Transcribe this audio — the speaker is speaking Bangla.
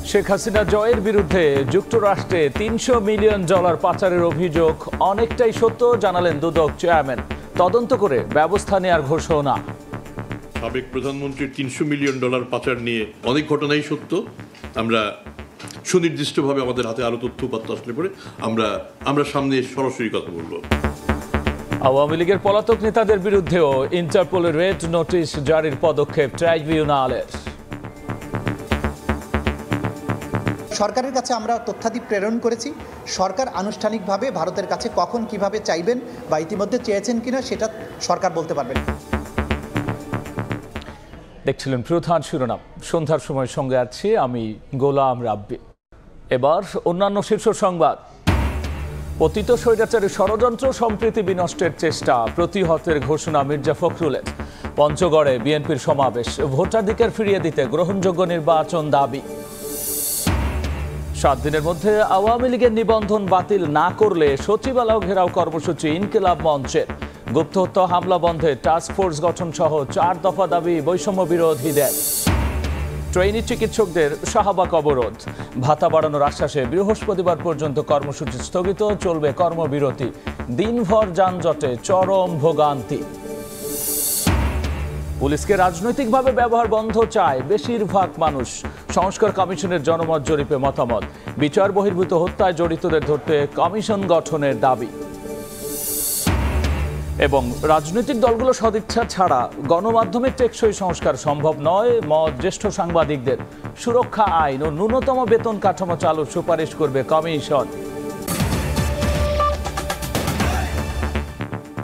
শেখ হাসিনা জয়ের বিরুদ্ধে যুক্তরাষ্ট্রে $300 মিলিয়ন পাচারের অভিযোগ অনেকটাই সত্য জানালেন দুদক চেয়ারম্যান। তদন্ত করে ব্যবস্থা নেওয়ার ঘোষণা। সাবেক প্রধানমন্ত্রীর $300 মিলিয়ন পাচার নিয়ে অনেক ঘটনাই সত্য। আমরা সুনির্দিষ্টভাবে আমাদের হাতে আরো তথ্য উপাত্ত আসলে পরে আমরা সামনে সরাসরি কথা বলবো। আওয়ামী লীগের পলাতক নেতাদের বিরুদ্ধেও ইন্টারপোলের রেড নোটিশ জারির পদক্ষেপ ট্রাইব্যুনালের। সরকারের কাছে আমরা তথ্যাদি প্রেরণ করেছি। সরকার আনুষ্ঠানিকভাবে ভারতের কাছে কখন কিভাবে চাইবেন বা ইতিমধ্যে চেয়েছেন কিনা সেটা সরকার বলতে পারবেন। দেখছিলেন প্রধান শিরোনাম। সন্ধ্যার সময় সঙ্গে আছি আমি গোলাম রাব্বি। এবার অন্যান্য শীর্ষ সংবাদ। পতিত স্বৈরাচারের ষড়যন্ত্র সম্প্রীতি বিনষ্টের চেষ্টা প্রতিহতের ঘোষণা মির্জা ফখরুলের। পঞ্চগড়ে বিএনপির সমাবেশ। ভোটাধিকার ফিরিয়ে দিতে গ্রহণযোগ্য নির্বাচন দাবি। 7 দিনের মধ্যে আওয়ামী লীগের নিবন্ধন বাতিল না করলে সচিবালয় ঘেরাও কর্মসূচি ইনকিলাব মঞ্চের। গুপ্তহত্যা হামলা বন্ধে টাস্ক ফোর্স গঠন সহ 4 দফা দাবি বৈষম্য বিরোধীদের। ট্রেনি চিকিৎসকদের শাহবাগ অবরোধ। ভাতা বাড়ানোর আশ্বাসে বৃহস্পতিবার পর্যন্ত কর্মসূচি স্থগিত, চলবে কর্মবিরতি। দিনভর যানজটে চরম ভোগান্তি। পুলিশকে রাজনৈতিকভাবে ব্যবহার বন্ধ চায় বেশিরভাগ মানুষ। সংস্কার কমিশনের জনমত জরিপে মতামত। বিচার বহির্ভূত হত্যায় জড়িতদের ধরতে কমিশন গঠনের দাবি। এবং রাজনৈতিক দলগুলো সদিচ্ছা ছাড়া গণমাধ্যমের টেকসই সংস্কার সম্ভব নয় মত জ্যেষ্ঠ সাংবাদিকদের। সুরক্ষা আইন ও ন্যূনতম বেতন কাঠামো চালুর সুপারিশ করবে কমিশন।